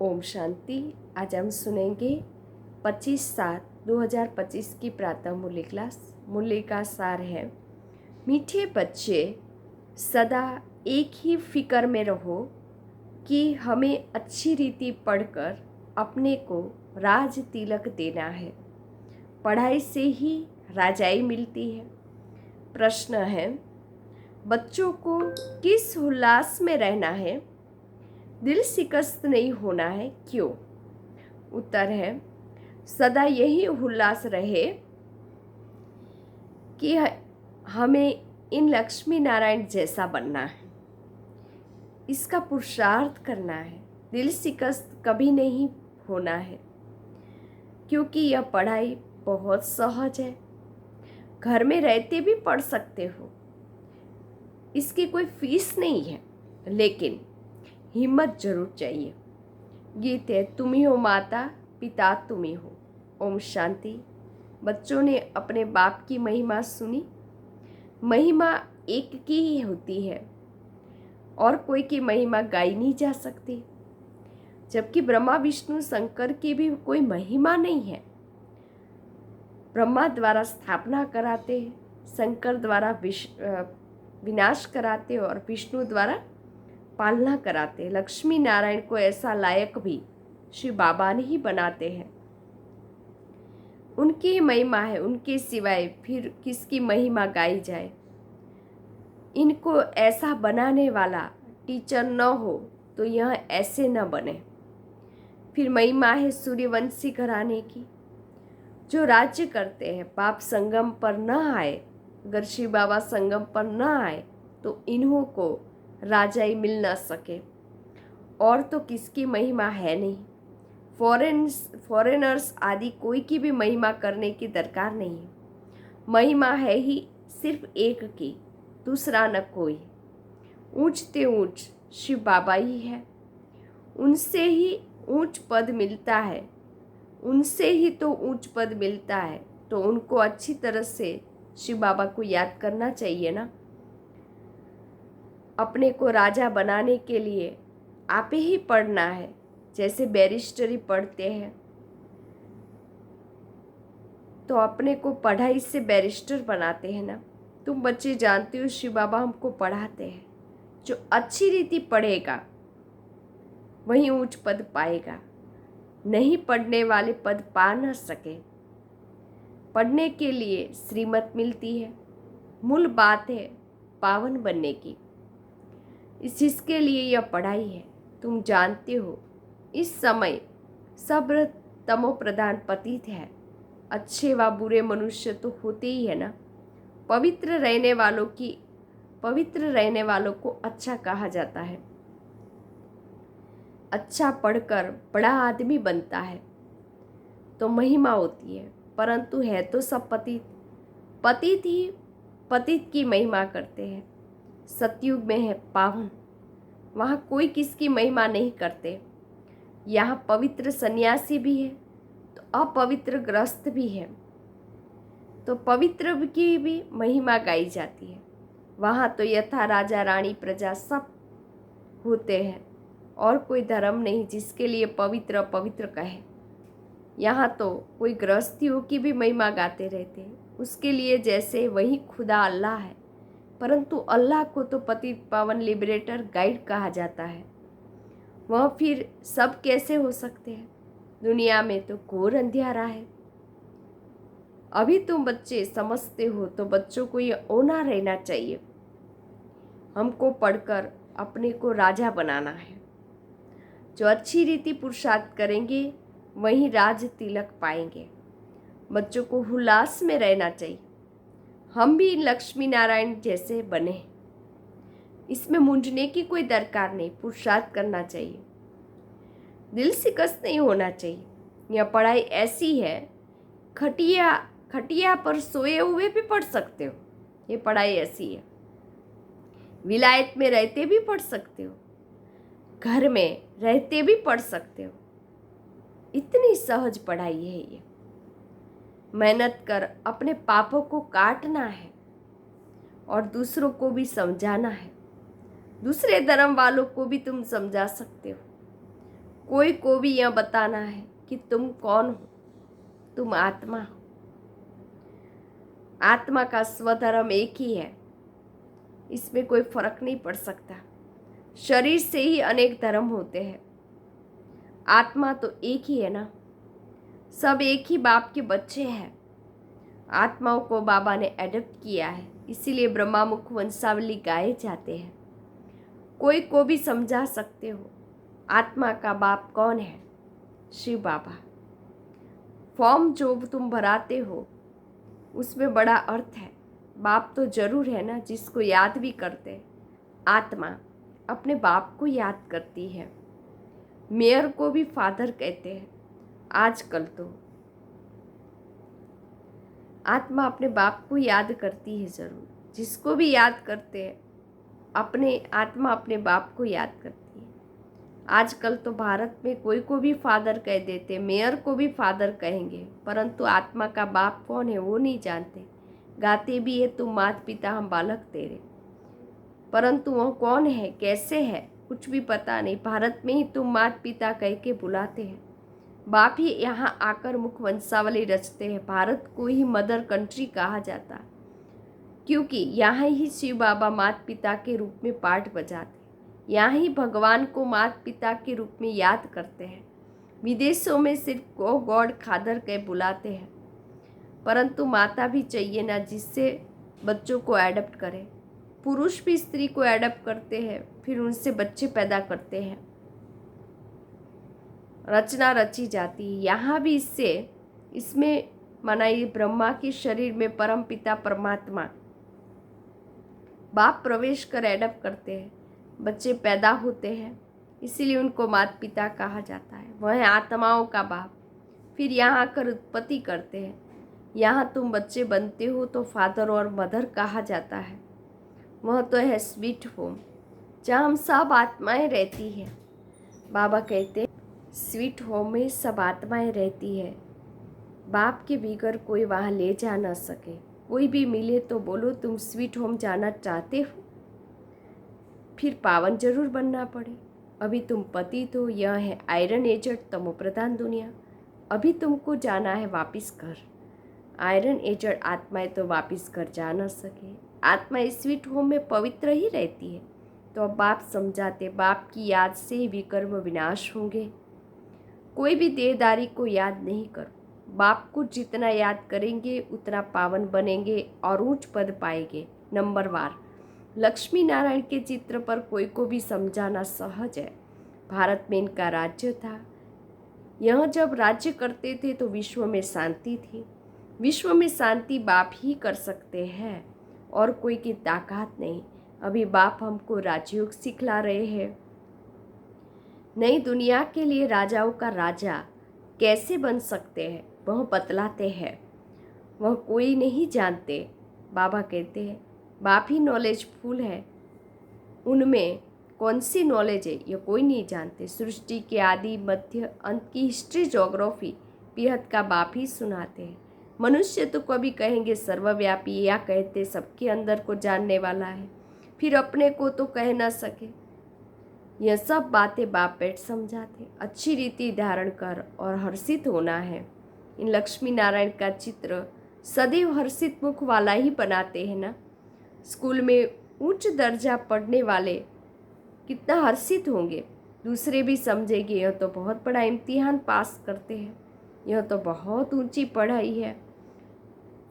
ओम शांति। आज हम सुनेंगे 25/7/2025 की प्रातः मूल्य क्लास। मूल्य का सार है, मीठे बच्चे सदा एक ही फिक्र में रहो कि हमें अच्छी रीति पढ़कर अपने को राज तिलक देना है। पढ़ाई से ही राजाई मिलती है। प्रश्न है, बच्चों को किस उल्लास में रहना है? दिल शिकस्त नहीं होना है, क्यों? उत्तर है, सदा यही उल्लास रहे कि हमें इन लक्ष्मी नारायण जैसा बनना है, इसका पुरुषार्थ करना है। दिल शिकस्त कभी नहीं होना है, क्योंकि यह पढ़ाई बहुत सहज है। घर में रहते भी पढ़ सकते हो, इसकी कोई फीस नहीं है, लेकिन हिम्मत जरूर चाहिए। गीत है, तुम ही हो माता पिता तुम ही हो। ओम शांति। बच्चों ने अपने बाप की महिमा सुनी। महिमा एक की ही होती है और कोई की महिमा गाई नहीं जा सकती, जबकि ब्रह्मा विष्णु शंकर की भी कोई महिमा नहीं है। ब्रह्मा द्वारा स्थापना कराते हैं, शंकर द्वारा विनाश कराते हैं और विष्णु द्वारा पालना कराते। लक्ष्मी नारायण को ऐसा लायक भी श्री बाबा ने ही बनाते हैं। उनकी महिमा है, उनके सिवाय फिर किसकी महिमा गाई जाए? इनको ऐसा बनाने वाला टीचर न हो तो यह ऐसे न बने। फिर महिमा है सूर्यवंशी घराने की, जो राज्य करते हैं। बाप संगम पर न आए, अगर शिव बाबा संगम पर न आए तो इन्हों को राजाई मिल न सके। और तो किसकी महिमा है नहीं। फॉरेनर्स आदि कोई की भी महिमा करने की दरकार नहीं है। महिमा है ही सिर्फ एक की, दूसरा न कोई। ऊंचते ऊंच शिव बाबा ही है, उनसे ही ऊंच पद मिलता है, उनसे ही तो ऊंच पद मिलता है। तो उनको अच्छी तरह से शिव बाबा को याद करना चाहिए ना। अपने को राजा बनाने के लिए आप ही पढ़ना है, जैसे बैरिस्टरी पढ़ते हैं तो अपने को पढ़ाई से बैरिस्टर बनाते हैं ना। तुम बच्चे जानते हो शिव बाबा हमको पढ़ाते हैं, जो अच्छी रीति पढ़ेगा वही ऊंच पद पाएगा। नहीं पढ़ने वाले पद पा न सके। पढ़ने के लिए श्रीमत मिलती है, मूल बात है पावन बनने की। इसके लिए यह पढ़ाई है। तुम जानते हो इस समय सब्र तमो प्रधान पतित है। अच्छे व बुरे मनुष्य तो होते ही है ना। पवित्र रहने वालों को अच्छा कहा जाता है। अच्छा पढ़कर बड़ा आदमी बनता है तो महिमा होती है, परंतु है तो सब पतित। पतित ही पतित की महिमा करते हैं। सतयुग में है पावन, वहाँ कोई किसकी महिमा नहीं करते। यहाँ पवित्र सन्यासी भी है तो अपवित्र ग्रस्त भी है, तो पवित्र की भी महिमा गाई जाती है। वहाँ तो यथा राजा रानी प्रजा सब होते हैं और कोई धर्म नहीं जिसके लिए पवित्र अपवित्र कहे। यहाँ तो कोई गृहस्थियों की भी महिमा गाते रहते हैं, उसके लिए जैसे वही खुदा अल्लाह है, परंतु अल्लाह को तो पतित पावन लिबरेटर गाइड कहा जाता है। वह फिर सब कैसे हो सकते हैं? दुनिया में तो घोर अंधियारा है। अभी तुम बच्चे समझते हो तो बच्चों को ये होना रहना चाहिए, हमको पढ़कर अपने को राजा बनाना है। जो अच्छी रीति पुरुषार्थ करेंगे वही राज तिलक पाएंगे। बच्चों को उल्लास में रहना चाहिए। हम भी लक्ष्मी नारायण जैसे बने, इसमें मूंझने की कोई दरकार नहीं। पुरुषार्थ करना चाहिए, दिल शिकस्त नहीं होना चाहिए। यह पढ़ाई ऐसी है, खटिया पर सोए हुए भी पढ़ सकते हो। ये पढ़ाई ऐसी है, विलायत में रहते भी पढ़ सकते हो, घर में रहते भी पढ़ सकते हो। इतनी सहज पढ़ाई है ये। मेहनत कर अपने पापों को काटना है और दूसरों को भी समझाना है। दूसरे धर्म वालों को भी तुम समझा सकते हो। कोई को भी यह बताना है कि तुम कौन हो, तुम आत्मा हो। आत्मा का स्वधर्म एक ही है, इसमें कोई फर्क नहीं पड़ सकता। शरीर से ही अनेक धर्म होते हैं, आत्मा तो एक ही है ना। सब एक ही बाप के बच्चे हैं। आत्माओं को बाबा ने एडप्ट किया है, इसीलिए ब्रह्मा मुख वंशावली गाए जाते हैं। कोई को भी समझा सकते हो आत्मा का बाप कौन है, शिव बाबा। फॉर्म जो तुम भराते हो उसमें बड़ा अर्थ है। बाप तो जरूर है ना, जिसको याद भी करते हैं। आत्मा अपने बाप को याद करती है। मेयर को भी फादर कहते हैं आजकल तो। आत्मा अपने बाप को याद करती है जरूर, जिसको भी याद करते हैं अपने आत्मा अपने बाप को याद करती है। आजकल तो भारत में कोई को भी फादर कह देते, मेयर को भी फादर कहेंगे, परंतु आत्मा का बाप कौन है वो नहीं जानते। गाते भी है तुम मात पिता हम बालक तेरे, परंतु वह कौन है कैसे है कुछ भी पता नहीं। भारत में ही तुम मात पिता कह के बुलाते हैं। बाप ही यहाँ आकर मुख वंशावली रचते हैं। भारत को ही मदर कंट्री कहा जाता है, क्योंकि यहाँ ही शिव बाबा माता पिता के रूप में पाठ बजाते हैं। यहाँ ही भगवान को माता पिता के रूप में याद करते हैं। विदेशों में सिर्फ गो गॉड फादर कह बुलाते हैं, परंतु माता भी चाहिए ना, जिससे बच्चों को एडप्ट करें। पुरुष भी स्त्री को एडप्ट करते हैं, फिर उनसे बच्चे पैदा करते हैं। रचना रची जाती है। यहाँ भी इसमें मनाई ब्रह्मा के शरीर में परम पिता परमात्मा बाप प्रवेश कर एडप्ट करते हैं, बच्चे पैदा होते हैं, इसीलिए उनको माता पिता कहा जाता है। वह है आत्माओं का बाप। फिर यहाँ आकर उत्पत्ति करते हैं। यहाँ तुम बच्चे बनते हो तो फादर और मदर कहा जाता है। वह तो है स्वीट होम, जहाँ हम सब आत्माएं रहती हैं। बाबा कहते हैं स्वीट होम में सब आत्माएं रहती है। बाप के बगैर कोई वहाँ ले जा ना सके। कोई भी मिले तो बोलो तुम स्वीट होम जाना चाहते हो, फिर पावन जरूर बनना पड़े। अभी तुम पतित हो, यह है आयरन एजेड तमो प्रधान दुनिया। अभी तुमको जाना है वापिस घर। आयरन एजेड आत्माएं तो वापिस घर जा ना सके। आत्मा इस स्वीट होम में पवित्र ही रहती है। तो अब बाप समझाते, बाप की याद से ही विकर्म विनाश होंगे। कोई भी देहदारी को याद नहीं करो। बाप को जितना याद करेंगे उतना पावन बनेंगे और ऊंच पद पाएंगे। नंबर वार लक्ष्मी नारायण के चित्र पर कोई को भी समझाना सहज है। भारत में इनका राज्य था। यह जब राज्य करते थे तो विश्व में शांति थी। विश्व में शांति बाप ही कर सकते हैं और कोई की ताकत नहीं। अभी बाप हमको राजयोग सिखला रहे हैं। नई दुनिया के लिए राजाओं का राजा कैसे बन सकते हैं वह बतलाते हैं। वह कोई नहीं जानते। बाबा कहते हैं बाप ही नॉलेजफुल है। उनमें कौन सी नॉलेज है यह कोई नहीं जानते। सृष्टि के आदि मध्य अंत की हिस्ट्री ज्योग्राफी बेहद का बाप ही सुनाते हैं। मनुष्य तो कभी कहेंगे सर्वव्यापी, या कहते सबके अंदर को जानने वाला है, फिर अपने को तो कह ना सके। यह सब बातें बाप बैठ समझाते। अच्छी रीति धारण कर और हर्षित होना है। इन लक्ष्मी नारायण का चित्र सदैव हर्षित मुख वाला ही बनाते हैं ना। स्कूल में उच्च दर्जा पढ़ने वाले कितना हर्षित होंगे, दूसरे भी समझेंगे यह तो बहुत बड़ा इम्तिहान पास करते हैं, यह तो बहुत ऊंची पढ़ाई है।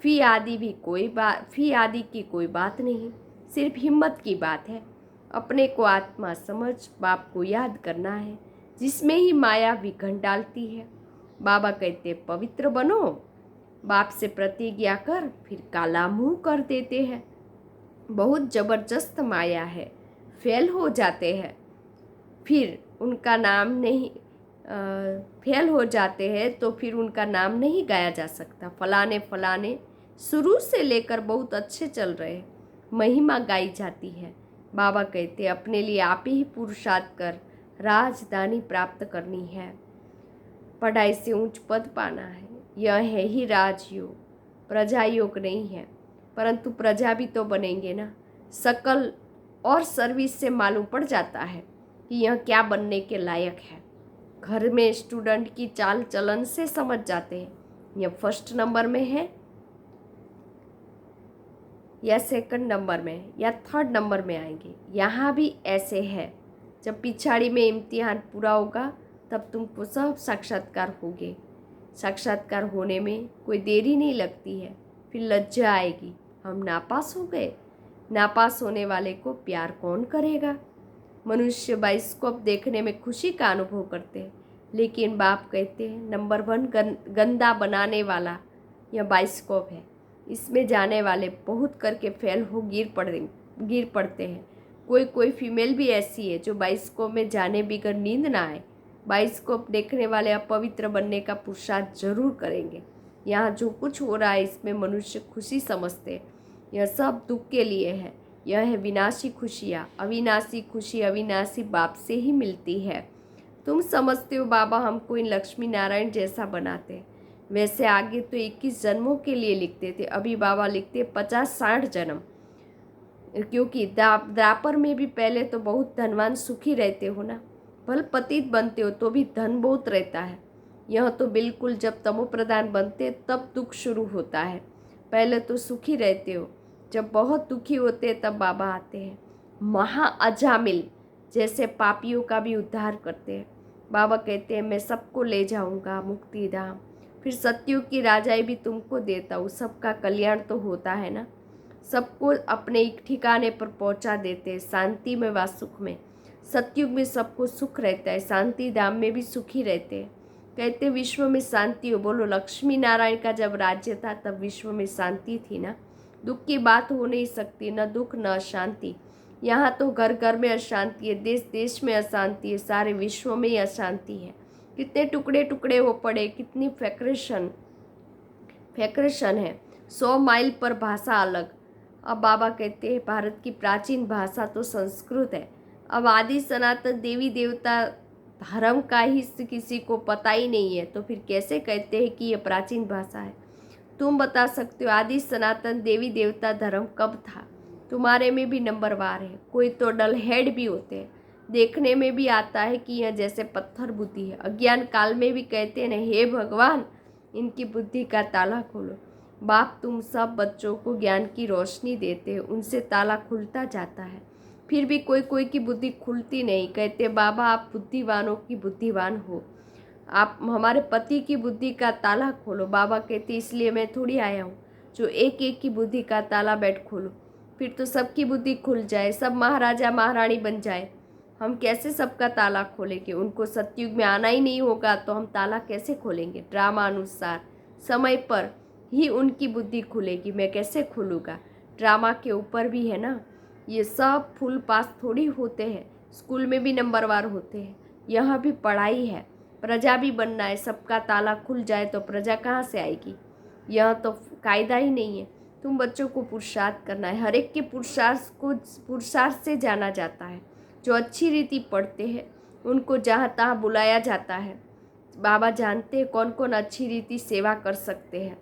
फी आदि की कोई बात नहीं, सिर्फ हिम्मत की बात है। अपने को आत्मा समझ बाप को याद करना है, जिसमें ही माया विघन डालती है। बाबा कहते पवित्र बनो, बाप से प्रतिज्ञा कर, फिर काला मुंह कर देते हैं। बहुत जबरदस्त माया है, फेल हो जाते हैं, फिर उनका नाम नहीं फेल हो जाते हैं तो फिर उनका नाम नहीं गाया जा सकता। फलाने फलाने शुरू से लेकर बहुत अच्छे चल रहे, महिमा गाई जाती है। बाबा कहते अपने लिए आप ही पुरुषार्थ कर राजधानी प्राप्त करनी है, पढ़ाई से उच्च पद पाना है। यह है ही राजयोग, प्रजा योग नहीं है, परंतु प्रजा भी तो बनेंगे ना। सकल और सर्विस से मालूम पड़ जाता है कि यह क्या बनने के लायक है। घर में स्टूडेंट की चाल चलन से समझ जाते हैं यह फर्स्ट नंबर में है या सेकंड नंबर में है या थर्ड नंबर में आएंगे। यहाँ भी ऐसे है, जब पिछाड़ी में इम्तिहान पूरा होगा तब तुमको सब साक्षात्कार होगे। साक्षात्कार होने में कोई देरी नहीं लगती है, फिर लज्जा आएगी, हम नापास हो गए। नापास होने वाले को प्यार कौन करेगा। मनुष्य बाइस्कोप देखने में खुशी का अनुभव करते हैं, लेकिन बाप कहते हैं नंबर 1 गंदा बनाने वाला यह बाइस्कोप है। इसमें जाने वाले बहुत करके फेल हो गिर पड़ते हैं। कोई फीमेल भी ऐसी है जो बाइस्कोप में जाने बिगर नींद ना आए। बाइस्कोप देखने वाले अपवित्र बनने का पुरुषार्थ जरूर करेंगे। यहाँ जो कुछ हो रहा है इसमें मनुष्य खुशी समझते हैं, यह सब दुख के लिए है। यह है विनाशी खुशियाँ। अविनाशी खुशी अविनाशी बाप से ही मिलती है। तुम समझते हो बाबा हमको इन लक्ष्मी नारायण जैसा बनाते हैं, वैसे आगे तो 21 जन्मों के लिए लिखते थे, अभी बाबा लिखते 50-60 जन्म। क्योंकि द्वापर में भी पहले तो बहुत धनवान सुखी रहते हो ना, भल पतित बनते हो तो भी धन बहुत रहता है। यह तो बिल्कुल जब तमो प्रधान बनते तब दुख शुरू होता है। पहले तो सुखी रहते हो, जब बहुत दुखी होते तब बाबा आते हैं। महाअजामिल जैसे पापियों का भी उद्धार करते हैं। बाबा कहते हैं मैं सबको ले जाऊंगा मुक्ति धाम, फिर सत्युग की राजाई भी तुमको देता हूँ। सबका कल्याण तो होता है ना, सबको अपने एक ठिकाने पर पहुंचा देते हैं, शांति में व सुख में। सत्युग में सबको सुख रहता है, शांति धाम में भी सुखी रहते हैं। कहते विश्व में शांति हो। बोलो लक्ष्मी नारायण का जब राज्य था तब विश्व में शांति थी ना। दुख की बात हो नहीं सकती, न दुख न अशांति। यहाँ तो घर घर में अशांति है, देश देश में अशांति है, सारे विश्व में ही अशांति है। कितने टुकड़े टुकड़े हो पड़े, कितनी फैक्रेशन है। 100 माइल पर भाषा अलग। अब बाबा कहते हैं भारत की प्राचीन भाषा तो संस्कृत है। अब आदि सनातन देवी देवता धर्म का ही किसी को पता ही नहीं है, तो फिर कैसे कहते हैं कि यह प्राचीन भाषा है। तुम बता सकते हो आदि सनातन देवी देवता धर्म कब था। तुम्हारे में भी नंबरवार है। कोई तो डल हेड भी होते हैं, देखने में भी आता है कि यह जैसे पत्थर बुद्धि है। अज्ञान काल में भी कहते हैं हे भगवान इनकी बुद्धि का ताला खोलो। बाप तुम सब बच्चों को ज्ञान की रोशनी देते हो, उनसे ताला खुलता जाता है, फिर भी कोई की बुद्धि खुलती नहीं। कहते बाबा आप बुद्धिवानों की बुद्धिवान हो, आप हमारे पति की बुद्धि का ताला खोलो। बाबा कहते इसलिए मैं थोड़ी आया हूँ जो एक एक की बुद्धि का ताला बैठ खोलो, फिर तो सबकी बुद्धि खुल जाए, सब महाराजा महारानी बन जाए। हम कैसे सबका ताला खोलेंगे। उनको सतयुग में आना ही नहीं होगा तो हम ताला कैसे खोलेंगे। ड्रामा अनुसार समय पर ही उनकी बुद्धि खुलेगी, मैं कैसे खोलूँगा। ड्रामा के ऊपर भी है ना, ये सब फुल पास थोड़ी होते हैं। स्कूल में भी नंबरवार होते हैं, यहाँ भी पढ़ाई है, प्रजा भी बनना है। सबका ताला खुल जाए तो प्रजा कहाँ से आएगी। यह तो कायदा ही नहीं है। तुम बच्चों को पुरुषार्थ करना है, हर एक के पुरुषार्थ से जाना जाता है। जो अच्छी रीति पढ़ते हैं उनको जहाँ तहाँ बुलाया जाता है। बाबा जानते हैं कौन कौन अच्छी रीति सेवा कर सकते हैं,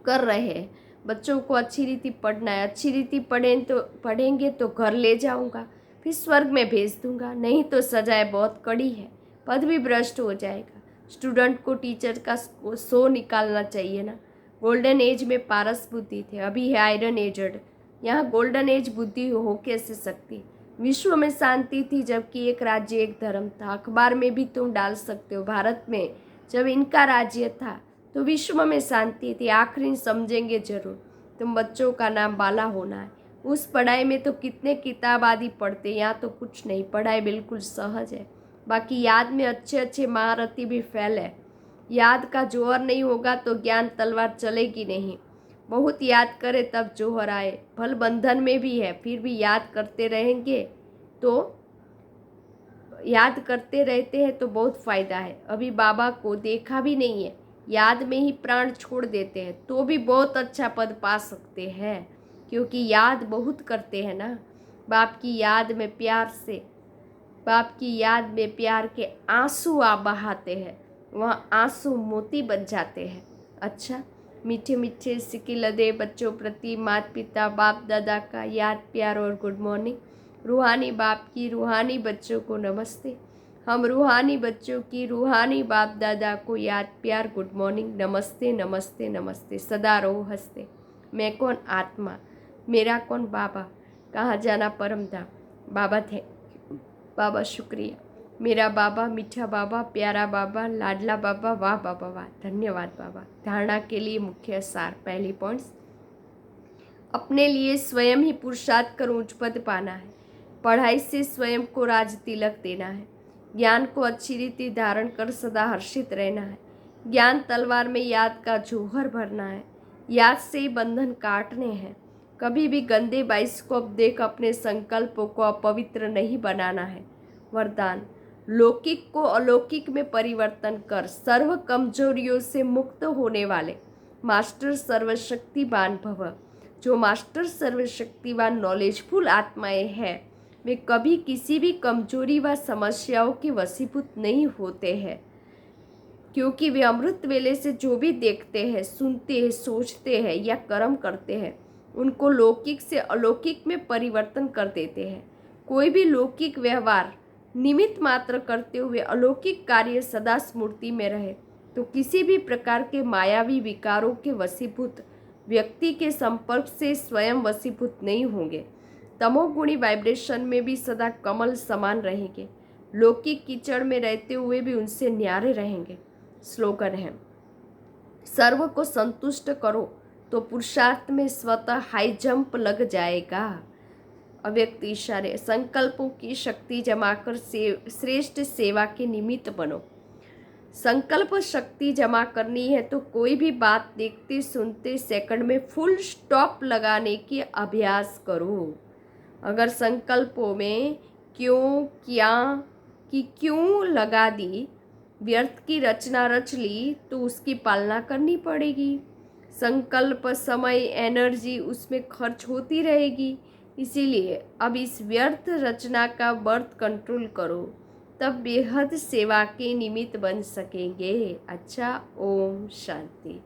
कर रहे हैं। बच्चों को अच्छी रीति पढ़ना है, अच्छी रीति पढ़ेंगे तो घर ले जाऊंगा, फिर स्वर्ग में भेज दूंगा। नहीं तो सजाए बहुत कड़ी है, पद भी भ्रष्ट हो जाएगा। स्टूडेंट को टीचर का सो निकालना चाहिए ना। गोल्डन एज में पारस बुद्धि थे, अभी है आयरन एजड। यहाँ गोल्डन एज बुद्धि हो कैसे सकती। विश्व में शांति थी जबकि एक राज्य एक धर्म था। अखबार में भी तुम डाल सकते हो, भारत में जब इनका राज्य था तो विश्व में शांति थी। आखिरी समझेंगे जरूर। तुम बच्चों का नाम बाला होना है। उस पढ़ाई में तो कितने किताब आदि पढ़ते, यहाँ तो कुछ नहीं। पढ़ाई बिल्कुल सहज है। बाकी याद में अच्छे अच्छे महारथी भी फेल है। याद का जोहर नहीं होगा तो ज्ञान तलवार चलेगी नहीं। बहुत याद करे तब जोहर आए। भल बंधन में भी है, फिर भी याद करते रहेंगे तो याद करते रहते हैं तो बहुत फ़ायदा है। अभी बाबा को देखा भी नहीं है, याद में ही प्राण छोड़ देते हैं तो भी बहुत अच्छा पद पा सकते हैं, क्योंकि याद बहुत करते हैं ना। बाप की याद में प्यार के आंसू आप बहाते हैं, वहाँ आंसू मोती बन जाते हैं। अच्छा, मीठे मीठे सिक्के लदे बच्चों प्रति माता पिता बाप दादा का याद प्यार और गुड मॉर्निंग। रूहानी बाप की रूहानी बच्चों को नमस्ते। हम रूहानी बच्चों की रूहानी बाप दादा को याद प्यार गुड मॉर्निंग नमस्ते नमस्ते नमस्ते सदा रहो हंसते। मैं कौन आत्मा, मेरा कौन बाबा, कहाँ जाना परमधाम। बाबा थे, बाबा शुक्रिया, मेरा बाबा, मीठा बाबा, प्यारा बाबा, लाडला बाबा, वाह बाबा वाह, धन्यवाद बाबा। धारणा के लिए मुख्य सार, पहली पॉइंट्स, अपने लिए स्वयं ही पुरुषार्थ कर उच्च पद पाना है। पढ़ाई से स्वयं को राज तिलक देना है। ज्ञान को अच्छी रीति धारण कर सदा हर्षित रहना है। ज्ञान तलवार में याद का जौहर भरना है। याद से ही बंधन काटने हैं। कभी भी गंदे बाइस्कोप देख अपने संकल्पों को अपवित्र नहीं बनाना है। वरदान, लौकिक को अलौकिक में परिवर्तन कर सर्व कमजोरियों से मुक्त होने वाले मास्टर सर्वशक्तिवान भव। जो मास्टर सर्वशक्तिवान नॉलेजफुल आत्माएं हैं वे कभी किसी भी कमजोरी व समस्याओं के वशीभूत नहीं होते हैं, क्योंकि वे अमृत वेले से जो भी देखते हैं, सुनते हैं, सोचते हैं या कर्म करते हैं उनको लौकिक से अलौकिक में परिवर्तन कर देते हैं। कोई भी लौकिक व्यवहार निमित्त मात्र करते हुए अलौकिक कार्य सदा स्मृति में रहे तो किसी भी प्रकार के मायावी विकारों के वशीभूत व्यक्ति के संपर्क से स्वयं वशीभूत नहीं होंगे। तमोगुणी वाइब्रेशन में भी सदा कमल समान रहेंगे। लौकिक कीचड़ में रहते हुए भी उनसे न्यारे रहेंगे। स्लोगन है, सर्व को संतुष्ट करो तो पुरुषार्थ में स्वतः हाई जंप लग जाएगा। अव्यक्त इशारे, संकल्पों की शक्ति जमा कर श्रेष्ठ सेवा के निमित्त बनो। संकल्प शक्ति जमा करनी है तो कोई भी बात देखते सुनते सेकंड में फुल स्टॉप लगाने की अभ्यास करो। अगर संकल्पों में क्यों, क्या कि क्यों लगा दी, व्यर्थ की रचना रच ली तो उसकी पालना करनी पड़ेगी। संकल्प, समय, एनर्जी उसमें खर्च होती रहेगी। इसीलिए अब इस व्यर्थ रचना का बर्थ कंट्रोल करो, तब बेहद सेवा के निमित्त बन सकेंगे। अच्छा, ओम शांति।